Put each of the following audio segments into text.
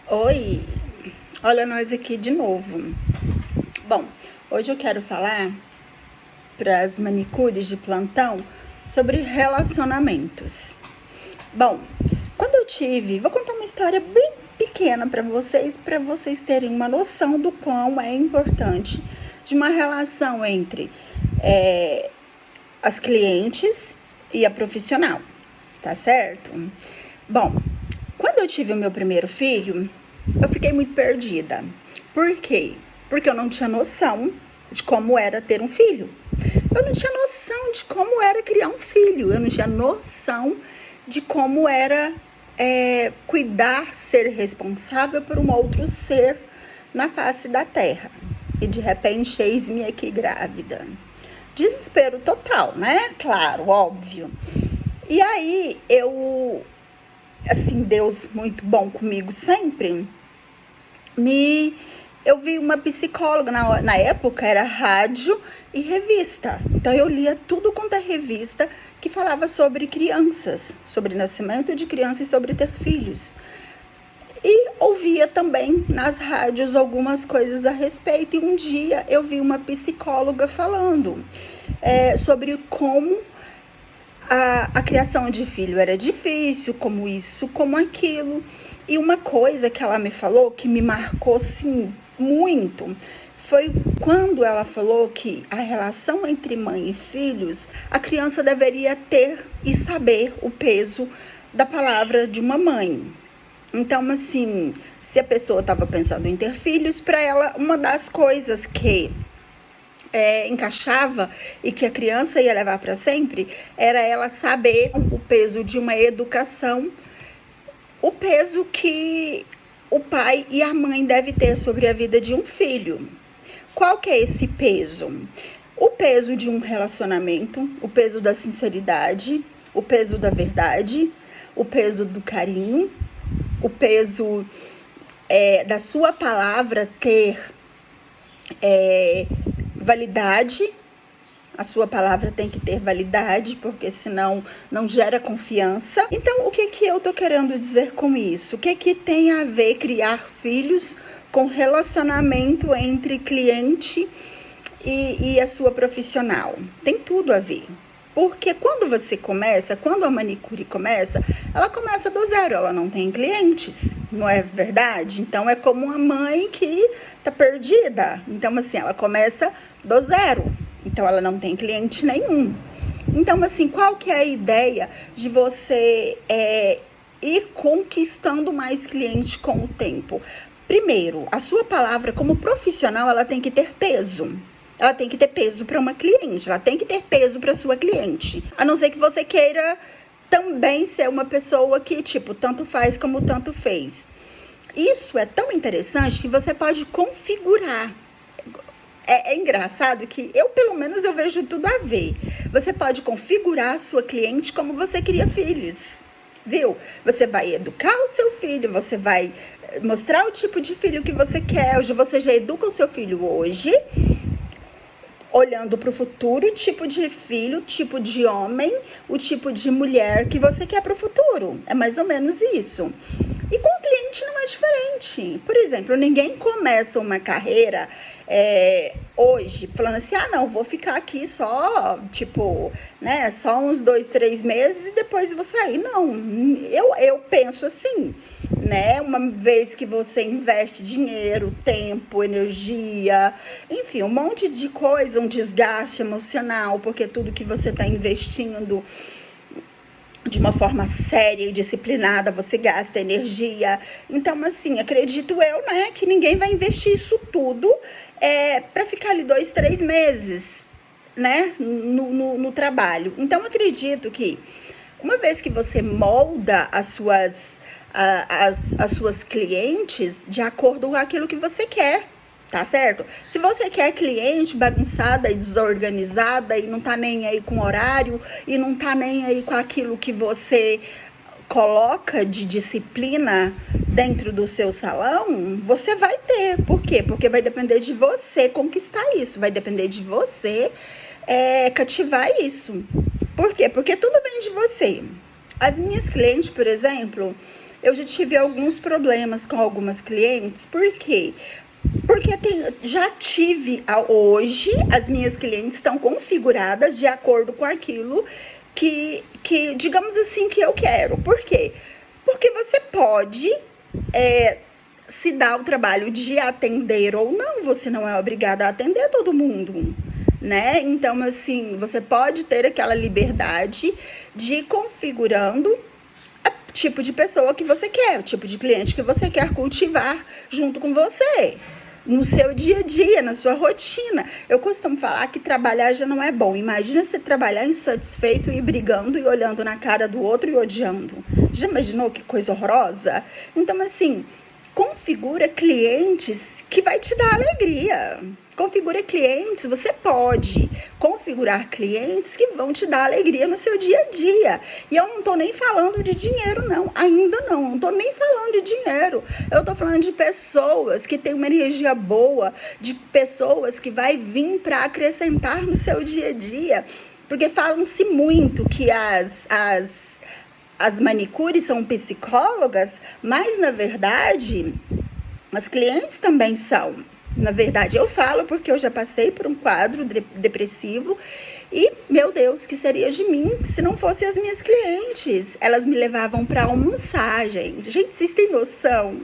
Oi, olha nós aqui de novo. Bom, hoje eu quero falar para as manicures de plantão sobre relacionamentos. Bom, quando eu tive, vou contar uma história bem pequena para vocês terem uma noção do quão é importante de uma relação entre as clientes e a profissional, tá certo? Bom, quando eu tive o meu primeiro filho, eu fiquei muito perdida. Por quê? Porque eu não tinha noção de como era ter um filho. Eu não tinha noção de como era criar um filho. Eu não tinha noção de como era cuidar, ser responsável por um outro ser na face da terra. E de repente, eis-me aqui grávida. Desespero total, né? Claro, óbvio. E aí, assim, Deus muito bom comigo sempre, eu vi uma psicóloga, na época era rádio e revista. Então eu lia tudo quanto é revista que falava sobre crianças, sobre nascimento de crianças e sobre ter filhos. E ouvia também nas rádios algumas coisas a respeito. E um dia eu vi uma psicóloga falando sobre como a criação de filho era difícil, como isso, como aquilo. E uma coisa que ela me falou que me marcou, assim, muito, foi quando ela falou que a relação entre mãe e filhos, a criança deveria ter e saber o peso da palavra de uma mãe. Então, assim, se a pessoa estava pensando em ter filhos, para ela, uma das coisas que encaixava e que a criança ia levar para sempre era ela saber o peso de uma educação, o peso que o pai e a mãe devem ter sobre a vida de um filho. Qual que é esse peso? O peso de um relacionamento, o peso da sinceridade, o peso da verdade, o peso do carinho, o peso da sua palavra ter validade. A sua palavra tem que ter validade, porque senão não gera confiança. Então, o que eu tô querendo dizer com isso? O que tem a ver criar filhos com relacionamento entre cliente e a sua profissional? Tem tudo a ver. Porque quando a manicure começa, ela começa do zero, ela não tem clientes, não é verdade? Então, é como uma mãe que tá perdida. Então, assim, ela começa do zero. Então, ela não tem cliente nenhum. Então, assim, qual que é a ideia de você ir conquistando mais cliente com o tempo? Primeiro, a sua palavra como profissional, ela tem que ter peso. Ela tem que ter peso para uma cliente, ela tem que ter peso para sua cliente. A não ser que você queira também ser uma pessoa que, tipo, tanto faz como tanto fez. Isso é tão interessante que você pode configurar. É engraçado que pelo menos, eu vejo tudo a ver. Você pode configurar a sua cliente como você cria filhos, viu? Você vai educar o seu filho, você vai mostrar o tipo de filho que você quer. Hoje você já educa o seu filho hoje, olhando para o futuro, o tipo de filho, o tipo de homem, o tipo de mulher que você quer para o futuro. É mais ou menos isso. E com o cliente não é diferente. Por exemplo, ninguém começa uma carreira hoje falando assim, não, vou ficar aqui só, tipo, né, só uns 2, 3 meses e depois vou sair. Não, eu penso assim, né, uma vez que você investe dinheiro, tempo, energia, enfim, um monte de coisa, um desgaste emocional, porque tudo que você está investindo de uma forma séria e disciplinada, você gasta energia. Então, assim, acredito eu, né, que ninguém vai investir isso tudo para ficar ali 2, 3 meses, né, no trabalho. Então, acredito que uma vez que você molda as suas clientes de acordo com aquilo que você quer, tá certo? Se você quer cliente bagunçada e desorganizada e não tá nem aí com horário e não tá nem aí com aquilo que você coloca de disciplina dentro do seu salão, você vai ter. Por quê? Porque vai depender de você conquistar isso, vai depender de você cativar isso. Por quê? Porque tudo vem de você. As minhas clientes, por exemplo, eu já tive alguns problemas com algumas clientes. Por quê? Porque já tive, hoje, as minhas clientes estão configuradas de acordo com aquilo que digamos assim, que eu quero. Por quê? Porque você pode se dar o trabalho de atender ou não, você não é obrigada a atender todo mundo, né? Então, assim, você pode ter aquela liberdade de ir configurando o tipo de pessoa que você quer, o tipo de cliente que você quer cultivar junto com você, no seu dia a dia, na sua rotina. Eu costumo falar que trabalhar já não é bom. Imagina você trabalhar insatisfeito e brigando e olhando na cara do outro e odiando. Já imaginou que coisa horrorosa? Então, assim, configura clientes que vai te dar alegria. Configura clientes, você pode configurar clientes que vão te dar alegria no seu dia a dia. E eu não tô nem falando de dinheiro, não. Ainda não tô nem falando de dinheiro. Eu tô falando de pessoas que têm uma energia boa, de pessoas que vai vir para acrescentar no seu dia a dia. Porque falam-se muito que as manicures são psicólogas, mas, na verdade, as clientes também são. Na verdade, eu falo porque eu já passei por um quadro depressivo e, meu Deus, que seria de mim se não fossem as minhas clientes? Elas me levavam para almoçar, gente. Gente, vocês têm noção?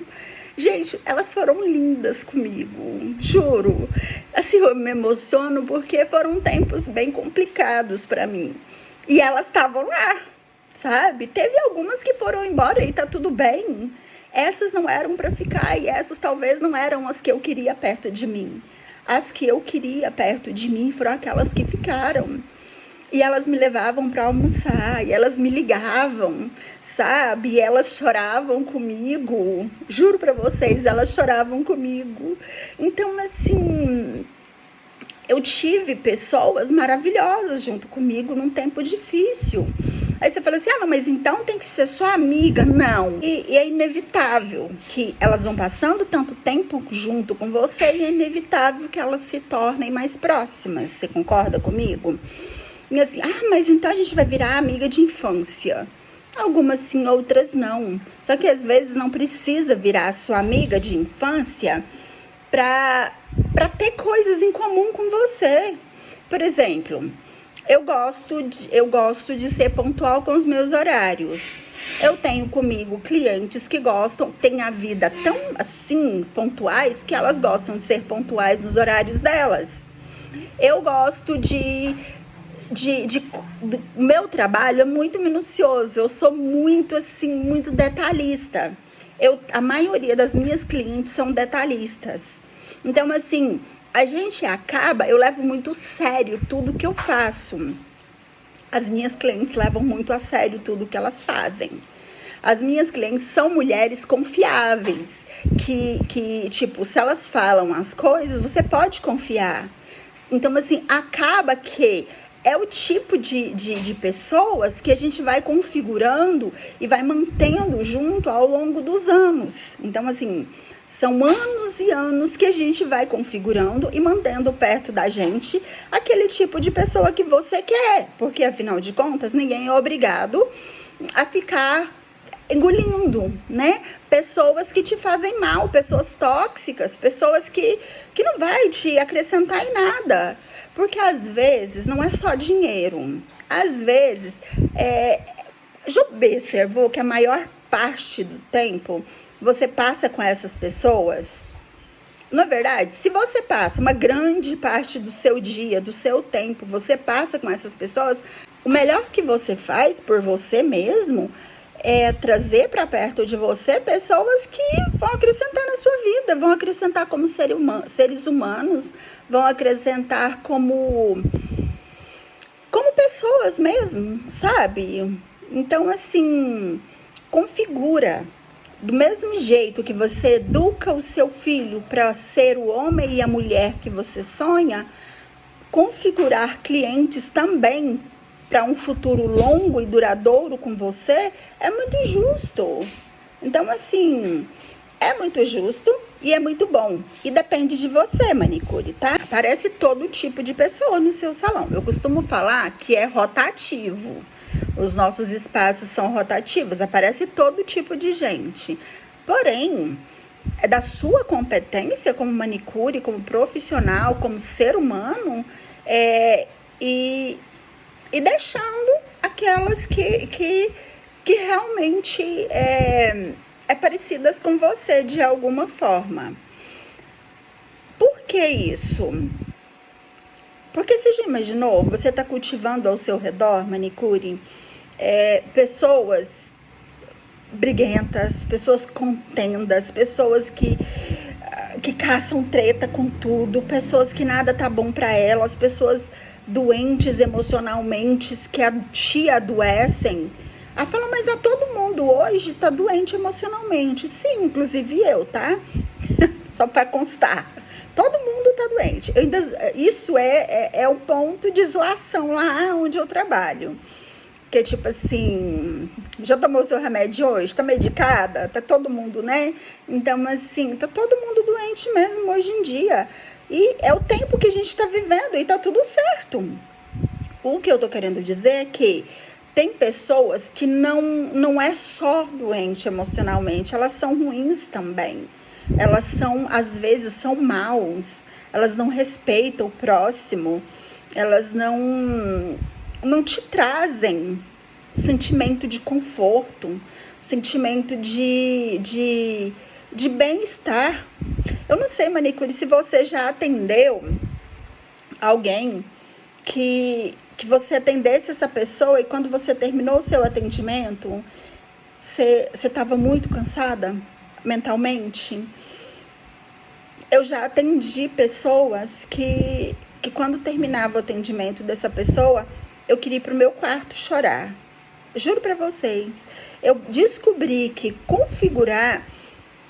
Gente, elas foram lindas comigo, juro. Assim, eu me emociono porque foram tempos bem complicados para mim. E elas estavam lá, sabe? Teve algumas que foram embora e tá tudo bem. Essas não eram para ficar e essas talvez não eram as que eu queria perto de mim. As que eu queria perto de mim foram aquelas que ficaram. E elas me levavam para almoçar, e elas me ligavam, sabe? E elas choravam comigo. Juro para vocês, elas choravam comigo. Então, assim, eu tive pessoas maravilhosas junto comigo num tempo difícil. Aí você fala assim, não, mas então tem que ser só amiga? Não. E é inevitável que elas vão passando tanto tempo junto com você e é inevitável que elas se tornem mais próximas. Você concorda comigo? E assim, mas então a gente vai virar amiga de infância. Algumas sim, outras não. Só que às vezes não precisa virar sua amiga de infância para ter coisas em comum com você. Por exemplo, eu gosto de ser pontual com os meus horários. Eu tenho comigo clientes que têm a vida tão assim, pontuais, que elas gostam de ser pontuais nos horários delas. Eu gosto meu trabalho é muito minucioso, eu sou muito assim, muito detalhista. A maioria das minhas clientes são detalhistas. Então, assim, eu levo muito sério tudo que eu faço. As minhas clientes levam muito a sério tudo que elas fazem. As minhas clientes são mulheres confiáveis, que tipo, se elas falam as coisas, você pode confiar. Então, assim, acaba que é o tipo de pessoas que a gente vai configurando e vai mantendo junto ao longo dos anos. Então, assim, são anos e anos que a gente vai configurando e mantendo perto da gente aquele tipo de pessoa que você quer. Porque, afinal de contas, ninguém é obrigado a ficar engolindo, né? Pessoas que te fazem mal, pessoas tóxicas, pessoas que não vai te acrescentar em nada. Porque, às vezes, não é só dinheiro. Às vezes, já observou que a maior parte do tempo você passa com essas pessoas? Na verdade, se você passa uma grande parte do seu dia, do seu tempo, você passa com essas pessoas, o melhor que você faz por você mesmo é trazer para perto de você pessoas que vão acrescentar na sua vida, vão acrescentar como seres humanos, vão acrescentar como pessoas mesmo, sabe? Então, assim, configura. Do mesmo jeito que você educa o seu filho para ser o homem e a mulher que você sonha, configurar clientes também para um futuro longo e duradouro com você é muito justo. Então, assim, é muito justo e é muito bom. E depende de você, manicure, tá? Aparece todo tipo de pessoa no seu salão. Eu costumo falar que é rotativo. Os nossos espaços são rotativos, aparece todo tipo de gente. Porém, é da sua competência como manicure, como profissional, como ser humano, e deixando aquelas que realmente é parecidas com você de alguma forma. Por que isso? Porque você já imaginou, você está cultivando ao seu redor, manicure, pessoas briguentas, pessoas contendas, pessoas que caçam treta com tudo, pessoas que nada tá bom para elas, pessoas doentes emocionalmente, que te adoecem. Ela fala, mas todo mundo hoje tá doente emocionalmente. Sim, inclusive eu, tá? Só para constar. Todo mundo tá doente. Isso é o ponto de zoação lá onde eu trabalho. Que tipo assim, já tomou seu remédio hoje? Tá medicada? Tá todo mundo, né? Então, assim, tá todo mundo doente mesmo hoje em dia. E é o tempo que a gente tá vivendo e tá tudo certo. O que eu tô querendo dizer é que tem pessoas que não é só doente emocionalmente, elas são ruins também. Elas são, às vezes, são maus. Elas não respeitam o próximo. Elas não te trazem sentimento de conforto, sentimento de bem-estar. Eu não sei, manicure, se você já atendeu alguém que você atendesse essa pessoa e quando você terminou o seu atendimento, você estava muito cansada mentalmente. Eu já atendi pessoas que quando terminava o atendimento dessa pessoa, eu queria ir pro meu quarto chorar. Juro pra vocês, eu descobri que configurar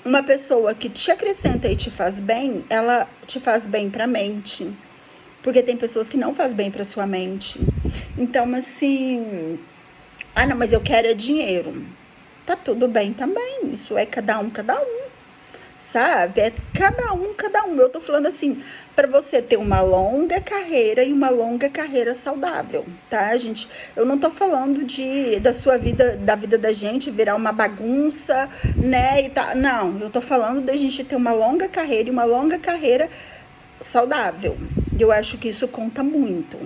uma pessoa que te acrescenta e te faz bem, ela te faz bem pra mente. Porque tem pessoas que não faz bem pra sua mente. Então, assim, não, mas eu quero dinheiro. Tá tudo bem também, isso é cada um, sabe? É cada um. Eu tô falando assim, para você ter uma longa carreira e uma longa carreira saudável, tá, gente? Eu não tô falando da sua vida, da vida da gente virar uma bagunça, né, e tá. Não, eu tô falando da gente ter uma longa carreira e uma longa carreira saudável. Eu acho que isso conta muito,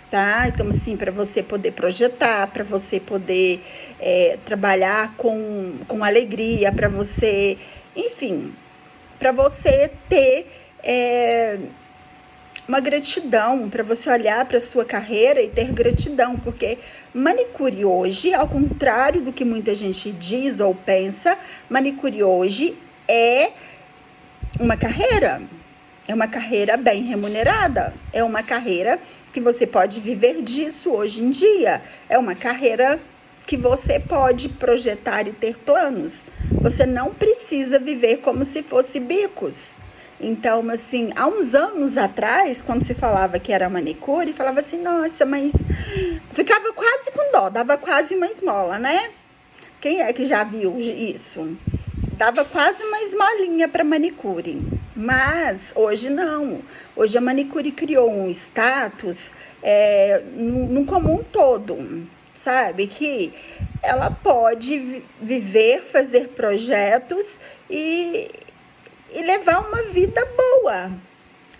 tá? Então, assim, para você poder projetar, para você poder trabalhar com alegria, para você, enfim, para você ter uma gratidão, para você olhar para a sua carreira e ter gratidão, porque manicure hoje, ao contrário do que muita gente diz ou pensa, manicure hoje é uma carreira bem remunerada, é uma carreira que você pode viver disso hoje em dia, é uma carreira que você pode projetar e ter planos. Você não precisa viver como se fosse bicos. Então, assim, há uns anos atrás, quando se falava que era manicure, falava assim, nossa, mas ficava quase com dó, dava quase uma esmola, né? Quem é que já viu isso? Dava quase uma esmolinha para manicure. Mas hoje não. Hoje a manicure criou um status no comum todo, sabe? Que ela pode viver, fazer projetos e levar uma vida boa,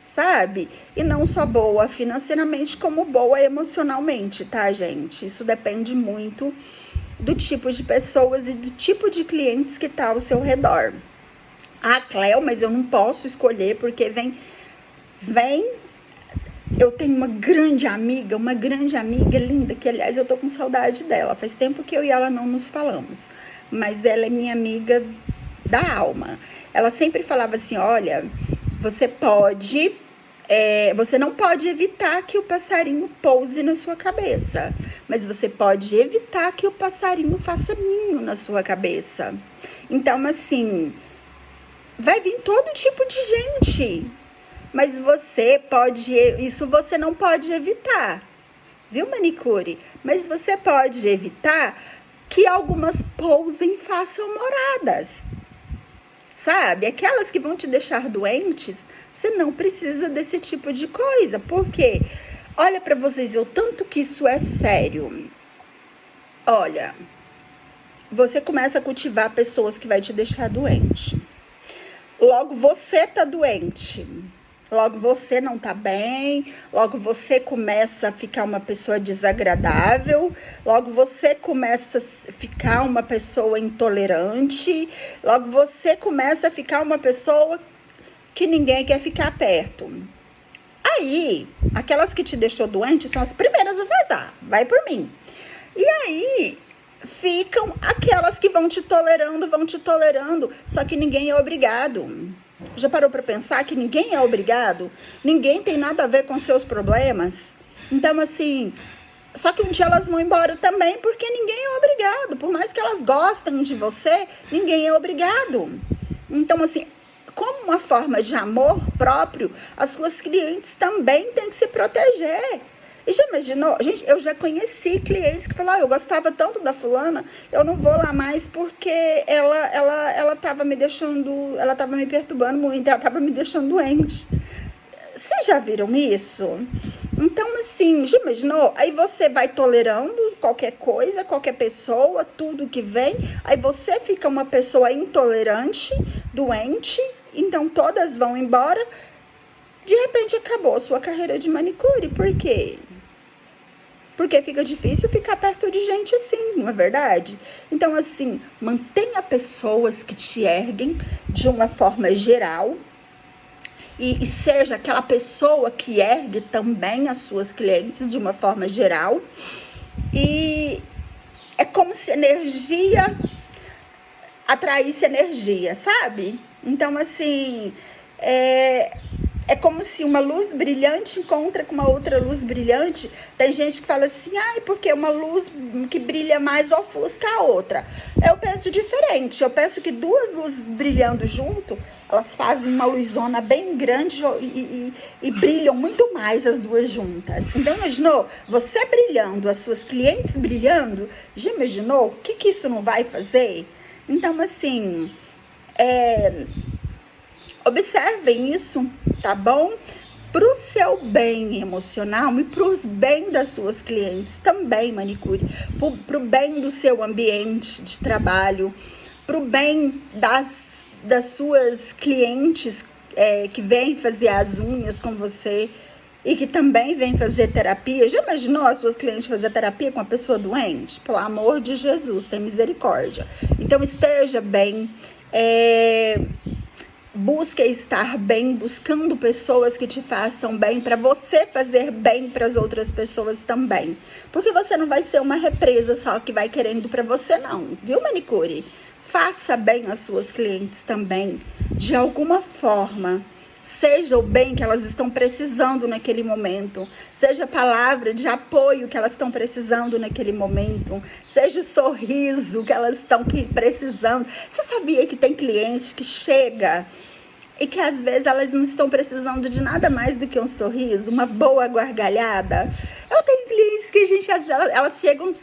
sabe? E não só boa financeiramente, como boa emocionalmente, tá, gente? Isso depende muito do tipo de pessoas e do tipo de clientes que tá ao seu redor. Cléo, mas eu não posso escolher porque vem. Eu tenho uma grande amiga linda, que aliás eu tô com saudade dela. Faz tempo que eu e ela não nos falamos, mas ela é minha amiga da alma. Ela sempre falava assim, olha, você não pode evitar que o passarinho pouse na sua cabeça, mas você pode evitar que o passarinho faça ninho na sua cabeça. Então, assim, vai vir todo tipo de gente, mas isso você não pode evitar, viu, manicure? Mas você pode evitar que algumas pousem e façam moradas, sabe? Aquelas que vão te deixar doentes, você não precisa desse tipo de coisa, porque olha para vocês ver o tanto que isso é sério. Olha, você começa a cultivar pessoas que vai te deixar doente. Logo você tá doente. Logo você não tá bem, logo você começa a ficar uma pessoa desagradável, logo você começa a ficar uma pessoa intolerante, logo você começa a ficar uma pessoa que ninguém quer ficar perto. Aí, aquelas que te deixou doente são as primeiras a vazar, vai por mim. E aí, ficam aquelas que vão te tolerando, só que ninguém é obrigado. Já parou para pensar que ninguém é obrigado? Ninguém tem nada a ver com seus problemas? Então, assim, só que um dia elas vão embora também, porque ninguém é obrigado. Por mais que elas gostem de você, ninguém é obrigado. Então, assim, como uma forma de amor próprio, as suas clientes também têm que se proteger. E já imaginou? Gente, eu já conheci clientes que falaram, eu gostava tanto da fulana, eu não vou lá mais porque ela tava me deixando, ela tava me perturbando muito, ela tava me deixando doente. Vocês já viram isso? Então, assim, já imaginou? Aí você vai tolerando qualquer coisa, qualquer pessoa, tudo que vem, aí você fica uma pessoa intolerante, doente, então todas vão embora, de repente acabou a sua carreira de manicure. Por quê? Porque fica difícil ficar perto de gente assim, não é verdade? Então, assim, mantenha pessoas que te erguem de uma forma geral e seja aquela pessoa que ergue também as suas clientes de uma forma geral. E é como se energia atraísse energia, sabe? Então, assim, é como se uma luz brilhante encontra com uma outra luz brilhante. Tem gente que fala assim, porque uma luz que brilha mais ofusca a outra. Eu penso diferente. Eu penso que duas luzes brilhando junto, elas fazem uma luzona bem grande e brilham muito mais as duas juntas. Então, imaginou? Você brilhando, as suas clientes brilhando, já imaginou? O que isso não vai fazer? Então, assim, observem isso, tá bom? Pro seu bem emocional e pros bem das suas clientes também, manicure. Pro bem do seu ambiente de trabalho, pro bem das suas clientes que vêm fazer as unhas com você e que também vêm fazer terapia. Já imaginou as suas clientes fazer terapia com uma pessoa doente? Pelo amor de Jesus, tem misericórdia. Então, esteja bem, busque estar bem, buscando pessoas que te façam bem, para você fazer bem para as outras pessoas também. Porque você não vai ser uma represa só que vai querendo para você não, viu, manicure? Faça bem às suas clientes também, de alguma forma. Seja o bem que elas estão precisando naquele momento, seja a palavra de apoio que elas estão precisando naquele momento, seja o sorriso que elas estão precisando. Você sabia que tem cliente que chega e que às vezes elas não estão precisando de nada mais do que um sorriso, uma boa gargalhada? Eu tenho clientes que elas chegam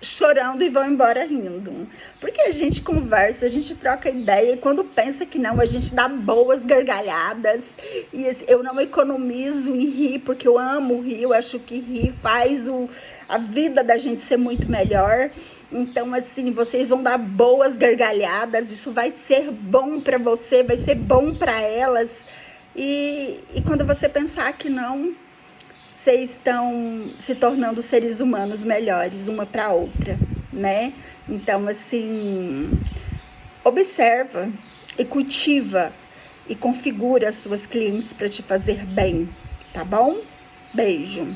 chorando e vão embora rindo, porque a gente conversa, a gente troca ideia, e quando pensa que não, a gente dá boas gargalhadas. E eu não economizo em rir, porque eu amo rir, eu acho que rir faz a vida da gente ser muito melhor. Então, assim, vocês vão dar boas gargalhadas, isso vai ser bom para você, vai ser bom para elas. E quando você pensar que não, vocês estão se tornando seres humanos melhores uma para outra, né? Então, assim, observa e cultiva e configura as suas clientes para te fazer bem, tá bom? Beijo.